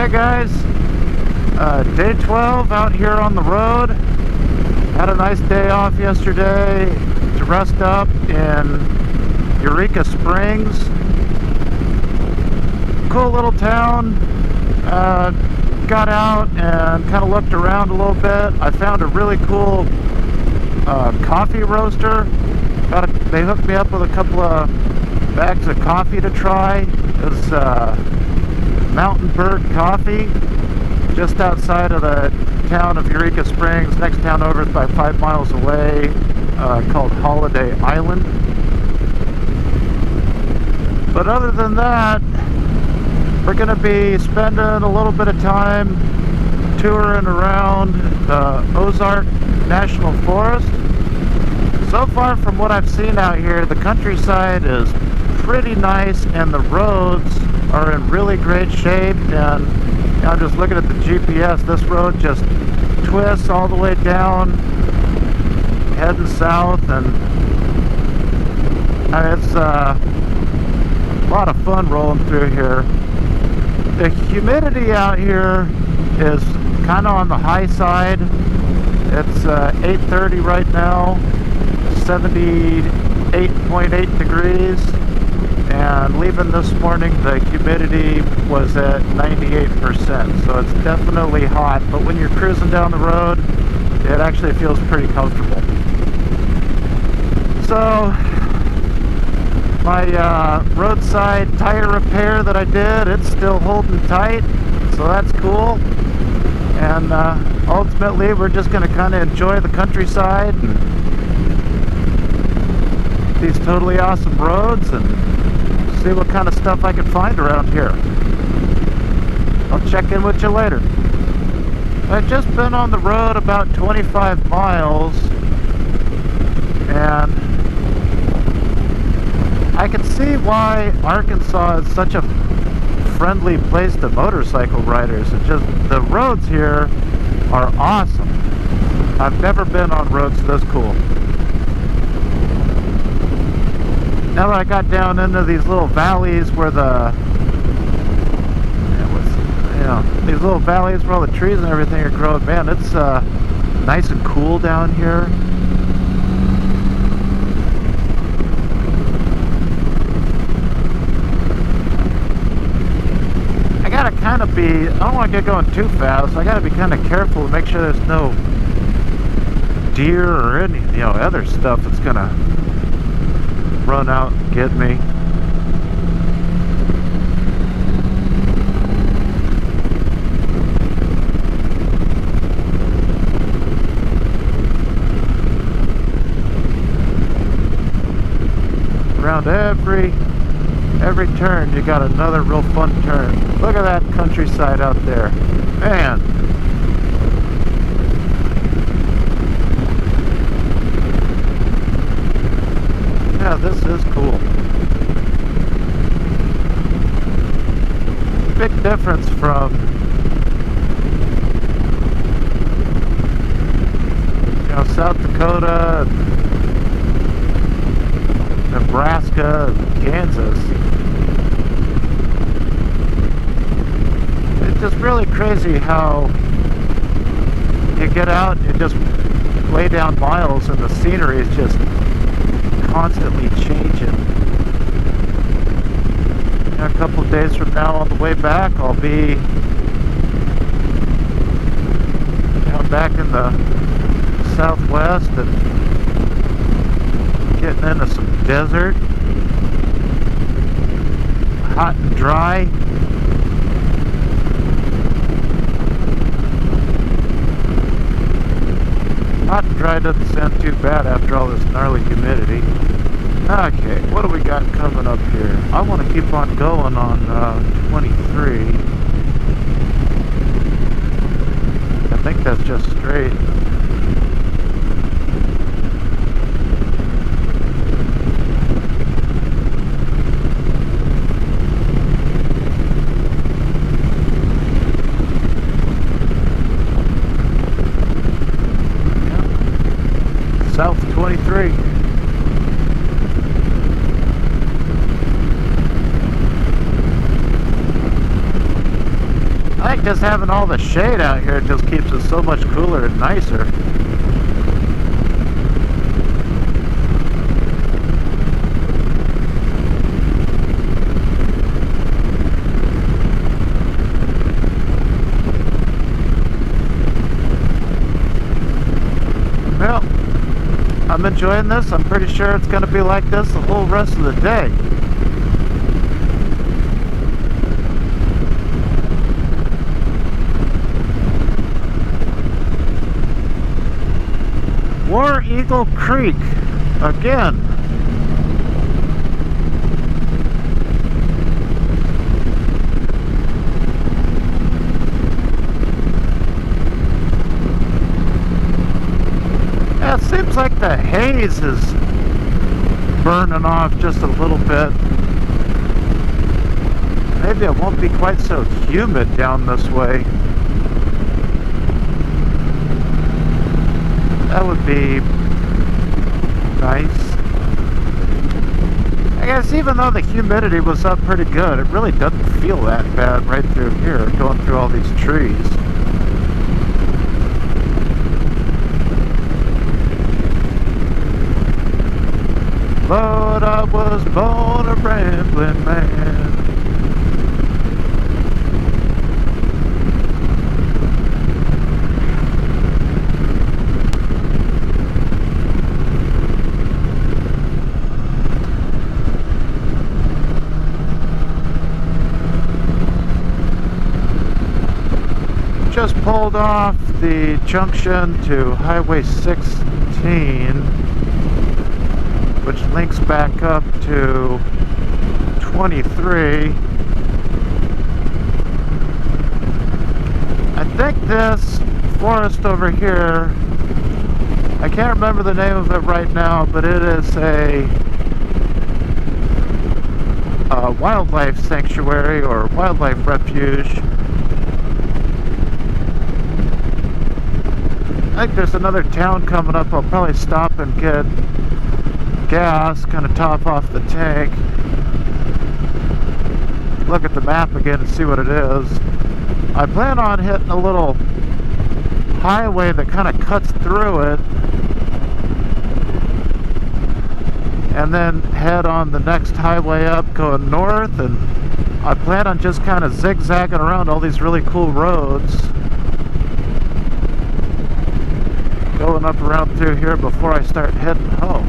Hey guys, day 12 out here on the road. Had a nice day off yesterday to rest up in Eureka Springs. Cool little town. Got out and kind of looked around a little bit. I found a really cool coffee roaster. They hooked me up with a couple of bags of coffee to try. It was Mountain Bird Coffee, just outside of the town of Eureka Springs. Next town over is about 5 miles away, called Holiday Island. But other than that, we're going to be spending a little bit of time touring around the Ozark National Forest. So far from what I've seen out here, the countryside is pretty nice and the roads are in really great shape. And I'm just looking at the GPS. This road just twists all the way down, heading south, and it's a lot of fun rolling through here. The humidity out here is kind of on the high side. It's 8:30 right now, 78.8 degrees, and leaving this morning the humidity was at 98%, so it's definitely hot, but when you're cruising down the road it actually feels pretty comfortable. So my roadside tire repair that I did, it's still holding tight, so that's cool. And ultimately we're just going to kind of enjoy the countryside and these totally awesome roads and see what kind of stuff I can find around here. I'll check in with you later. I've just been on the road about 25 miles and I can see why Arkansas is such a friendly place to motorcycle riders. It's just the roads here are awesome. I've never been on roads this cool. Now that I got down into these little valleys where these little valleys where all the trees and everything are growing, man, it's nice and cool down here. I gotta kind of be, I don't want to get going too fast. I gotta be kind of careful to make sure there's no deer or any, other stuff that's gonna run out and get me. Around every turn you got another real fun turn. Look at that countryside out there, man. Yeah, this is cool. Big difference from South Dakota, Nebraska, Kansas. It's just really crazy how you get out and you just lay down miles and the scenery is just constantly changing. A couple of days from now on the way back I'll be back in the southwest and getting into some desert, hot and dry. Hot and dry doesn't sound too bad after all this gnarly humidity. Okay, what do we got coming up here? I want to keep on going on 23. I think that's just straight. South 23. I I think just having all the shade out here just keeps it so much cooler and nicer. Well, I'm enjoying this. I'm pretty sure it's going to be like this the whole rest of the day. War Eagle Creek again. Yeah, it seems like the haze is burning off just a little bit. Maybe it won't be quite so humid down this way. That would be nice. I guess even though the humidity was up pretty good, it really doesn't feel that bad right through here, going through all these trees. Lord, I was born a rambling man. Just pulled off the junction to Highway 16, which links back up to 23. I think this forest over here, I can't remember the name of it right now, but it is a wildlife sanctuary or wildlife refuge. I think there's another town coming up. I'll probably stop and get gas, kind of top off the tank. Look at the map again and see what it is. I plan on hitting a little highway that kind of cuts through it, and then head on the next highway up going north, and I plan on just kind of zigzagging around all these really cool roads, going up around through here before I start heading home.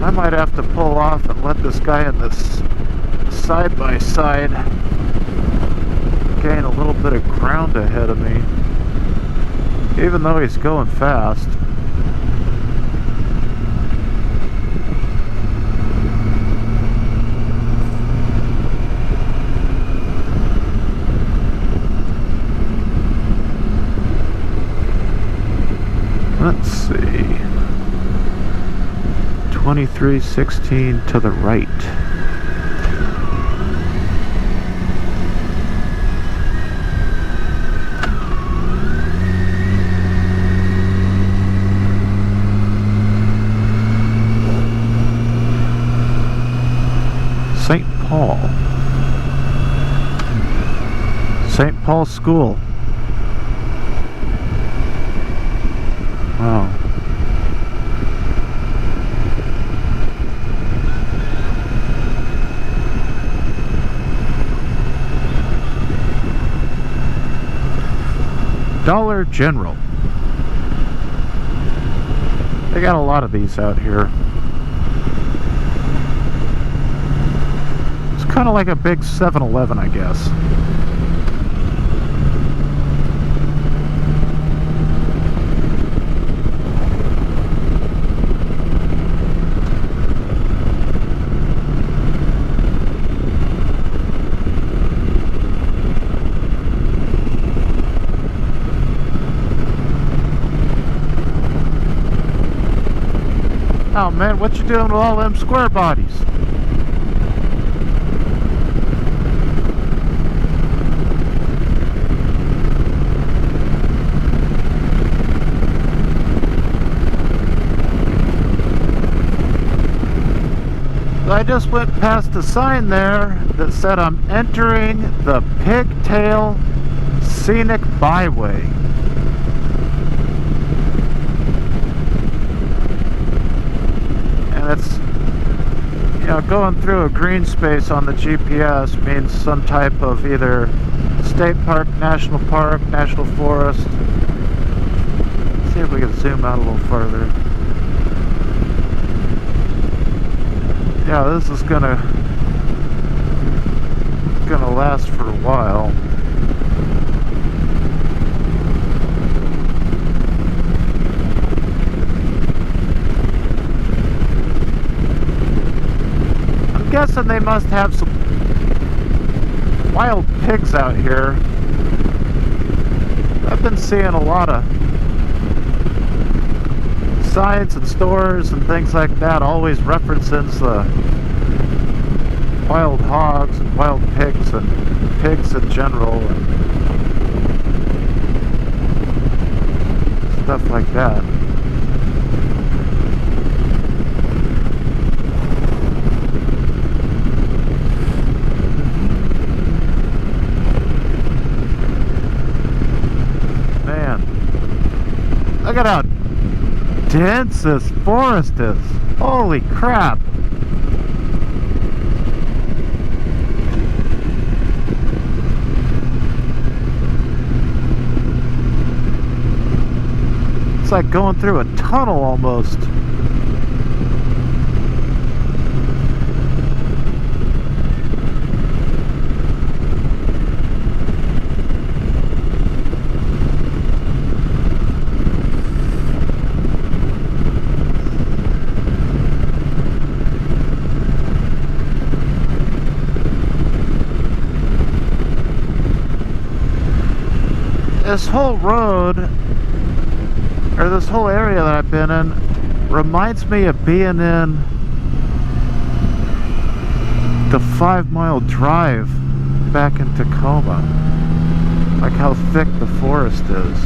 I might have to pull off and let this guy in this side-by-side gain a little bit of ground ahead of me, even though he's going fast. Let's see. 2316 to the right. St. Paul. St. Paul School. Wow. Dollar General. They got a lot of these out here. It's kind of like a big 7-Eleven, I guess. Oh man, what you doing with all them square bodies? just went past a sign there that said I'm entering the Pigtail Scenic Byway. And it's, you know, going through a green space on the GPS means some type of either state park, national forest. Let's see if we can zoom out a little further. Yeah, this is gonna last for a while. I'm guessing they must have some wild pigs out here. I've been seeing a lot of signs and stores and things like that always references the wild hogs and wild pigs and pigs in general and stuff like that. Man, look at how dense this forest is. Holy crap. It's like going through a tunnel almost. This whole road, or this whole area that I've been in, reminds me of being in the 5-mile drive back in Tacoma. Like how thick the forest is.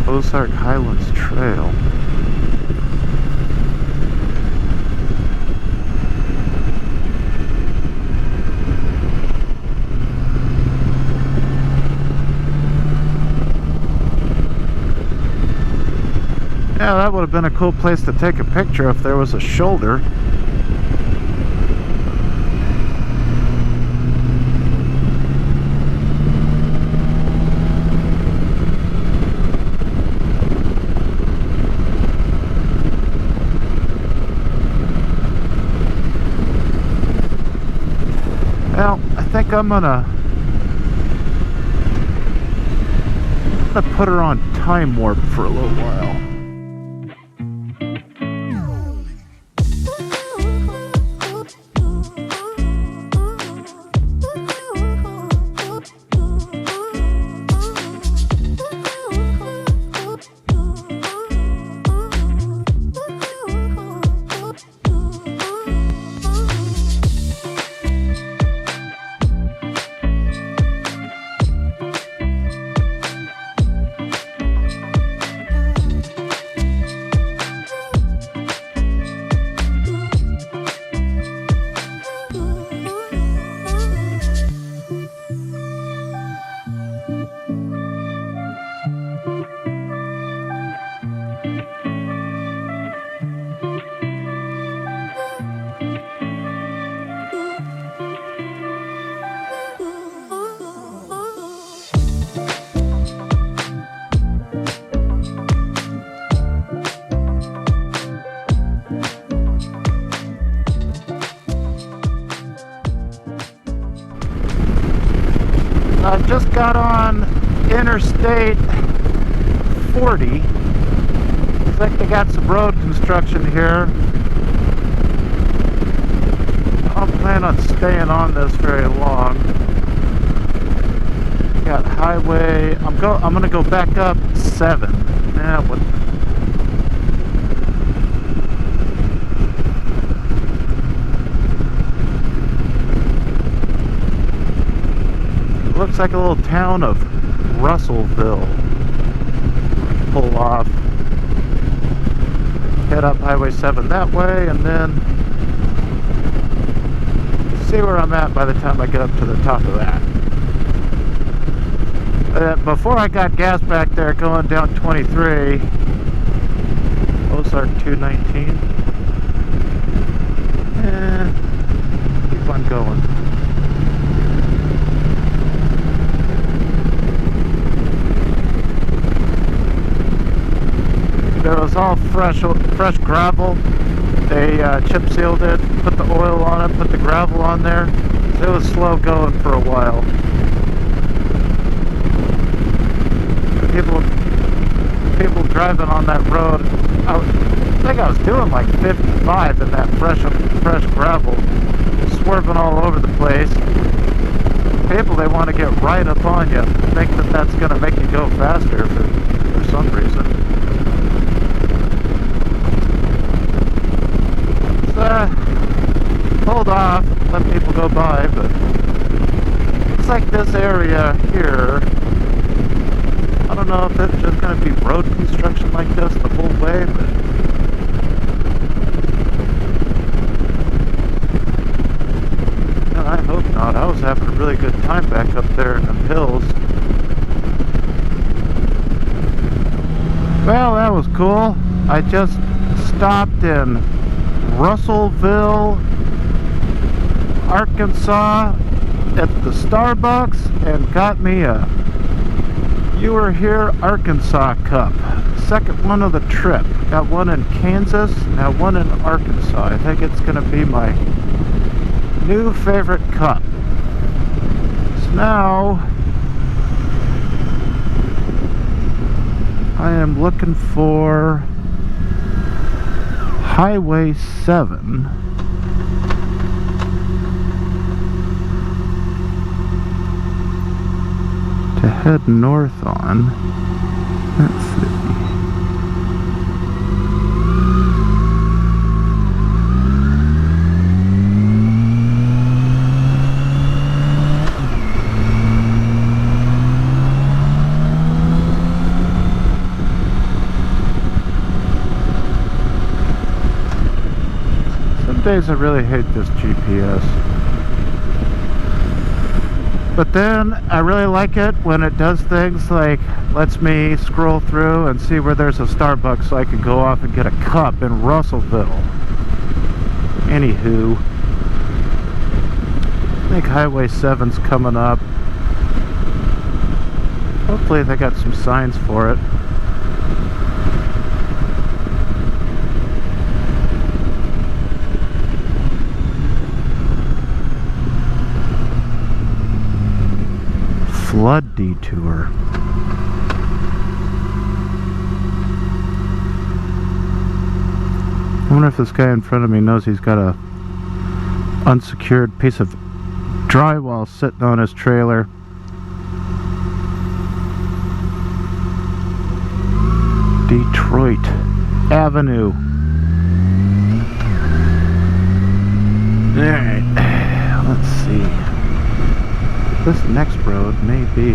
Ozark Highlands Trail. Yeah, that would have been a cool place to take a picture if there was a shoulder. Well, I think I'm gonna put her on time warp for a little while. I just got on Interstate 40. Looks like they got some road construction here. I don't plan on staying on this very long. Got highway. I'm gonna go back up 7. What? Looks like a little town of Russellville. Pull off, head up Highway 7 that way, and then see where I'm at by the time I get up to the top of that. Before I got gas back there going down 23, Ozark 219, keep on going. It was all fresh gravel. They chip sealed it, put the oil on it, put the gravel on there. So it was slow going for a while. People driving on that road, I think I was doing like 55 in that fresh gravel, swerving all over the place. People, they want to get right up on you, think that that's going to make you go faster for some reason. Hold off, let people go by, but it's like this area here. I don't know if it's just going to be road construction like this the whole way, but I hope not. I was having a really good time back up there in the hills. Well, that was cool. I just stopped in Russellville, Arkansas at the Starbucks and got me a You Were Here Arkansas cup. Second one of the trip. Got one in Kansas, now one in Arkansas. I think it's going to be my new favorite cup. So now I am looking for Highway 7 to head north on. Let's see. Some days I really hate this GPS. But then I really like it when it does things like lets me scroll through and see where there's a Starbucks so I can go off and get a cup in Russellville. Anywho, I think Highway 7's coming up. Hopefully they got some signs for it. Flood detour. I wonder if this guy in front of me knows he's got a unsecured piece of drywall sitting on his trailer. Detroit Avenue. Alright, let's see. This next road may be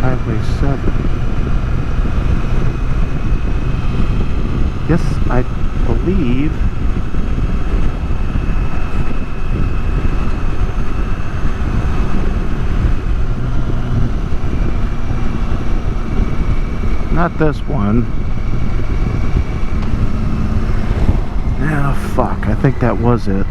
Highway 7. Yes, I believe not this one. Oh fuck, I think that was it.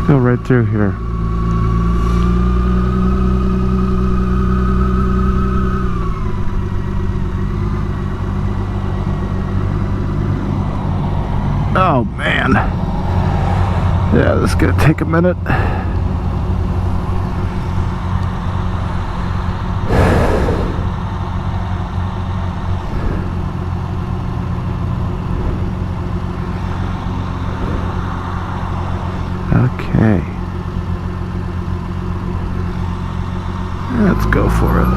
Go right through here. Oh man. Yeah, this is gonna take a minute. Okay. Let's go for it.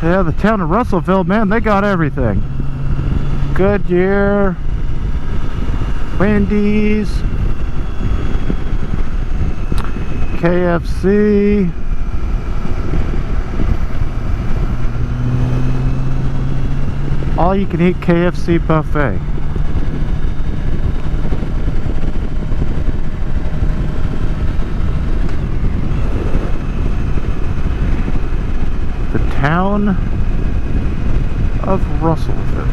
Yeah, the town of Russellville, man, they got everything. Goodyear, Wendy's, KFC, all you can eat KFC buffet. The town of Russellville.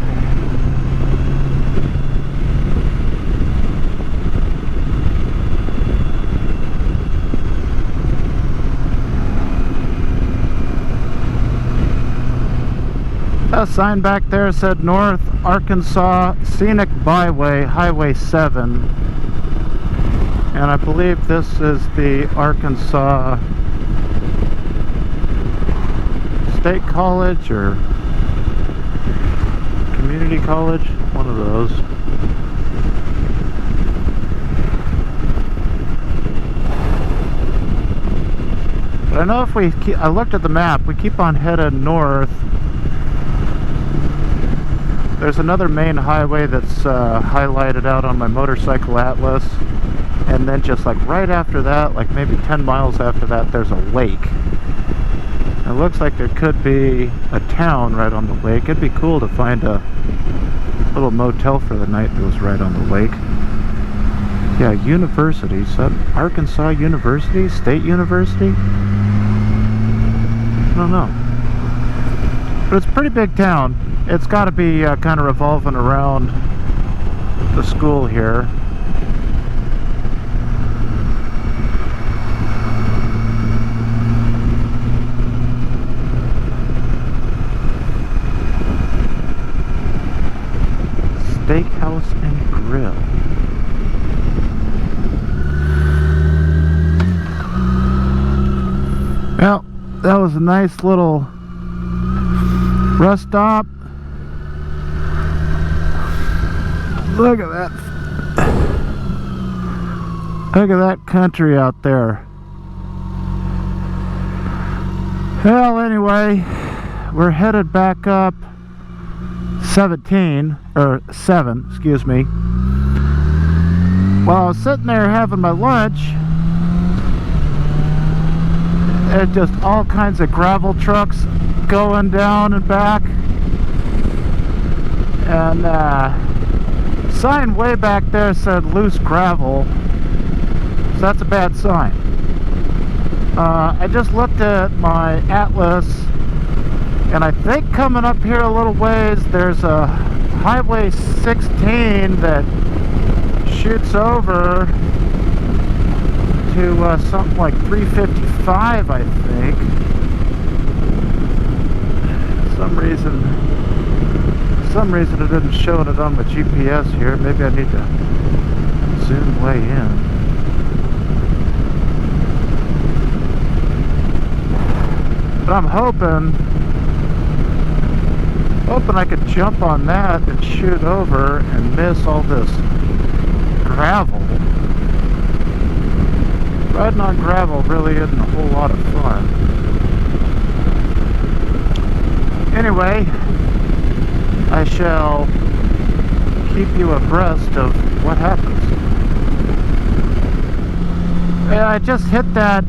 A sign back there said North Arkansas Scenic Byway, Highway 7. And I believe this is the Arkansas State College or Community College, one of those. But I know if we keep, I looked at the map, we keep on heading north. There's another main highway that's highlighted out on my motorcycle atlas, and then just like right after that, like maybe 10 miles after that, there's a lake. It looks like there could be a town right on the lake. It'd be cool to find a little motel for the night that was right on the lake. Yeah, university. So Arkansas University? State University? I don't know. But it's a pretty big town. It's got to be kind of revolving around the school here. Steakhouse and Grill. Well, that was a nice little rest stop. Look at that. Look at that country out there. Well, anyway, we're headed back up 7, excuse me. While I was sitting there having my lunch, there's just all kinds of gravel trucks going down and back. And sign way back there said loose gravel, so that's a bad sign. I just looked at my atlas, and I think coming up here a little ways there's a Highway 16 that shoots over to something like 355, I think. For some reason it didn't show it on my GPS here. Maybe I need to zoom way in. But I'm hoping I could jump on that and shoot over and miss all this gravel. Riding on gravel really isn't a whole lot of fun. Anyway, I shall keep you abreast of what happens. I just hit that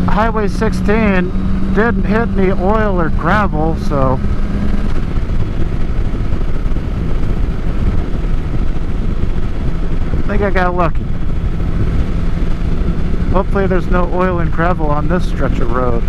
Highway 16, didn't hit any oil or gravel, so I think I got lucky. Hopefully there's no oil and gravel on this stretch of road.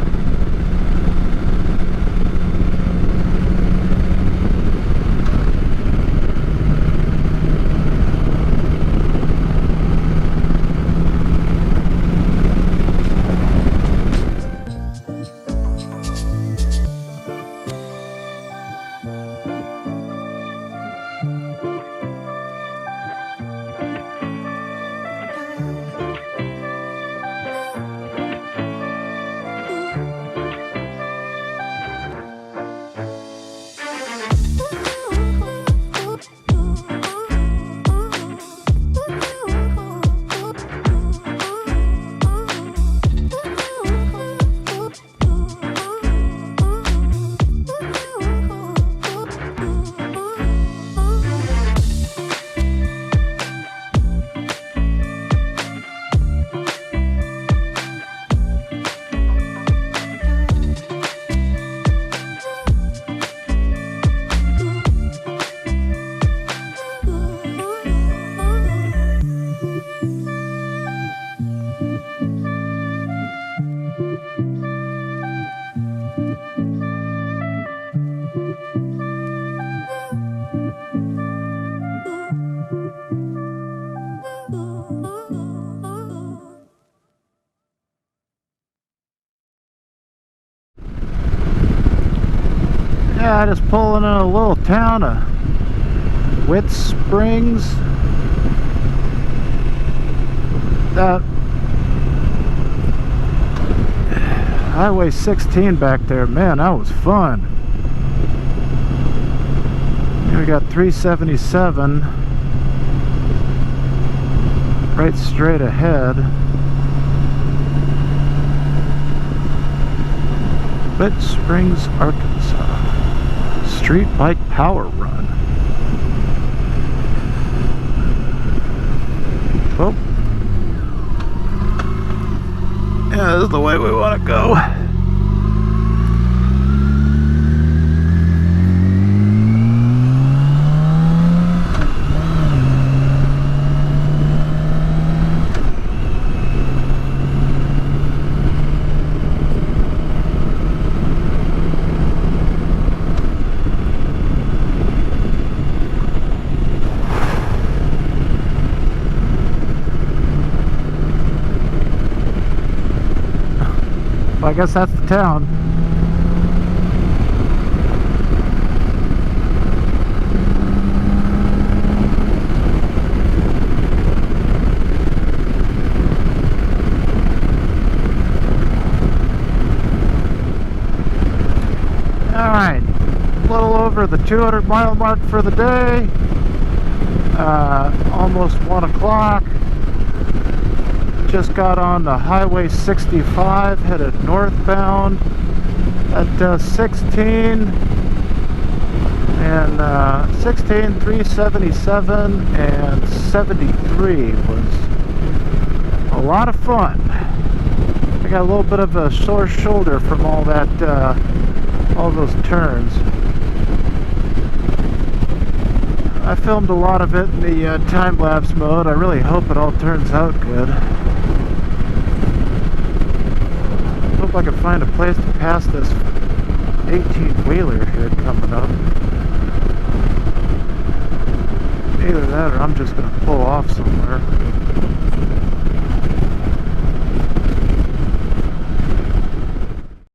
Yeah, just pulling in a little town of Whit Springs. That Highway 16 back there, man, that was fun. Here we got 377 right straight ahead. Whit Springs, Arkansas. Street bike power run. Oh. Yeah, this is the way we want to go. Well, I guess that's the town. Alright, a little over the 200-mile mark for the day. Almost 1 o'clock. Just got on the Highway 65 headed northbound at 16 and 16, 377 and 73 was a lot of fun. I got a little bit of a sore shoulder from all that all those turns. I filmed a lot of it in the time-lapse mode. I really hope it all turns out good. Hope I can find a place to pass this 18-wheeler here coming up. Either that or I'm just going to pull off somewhere.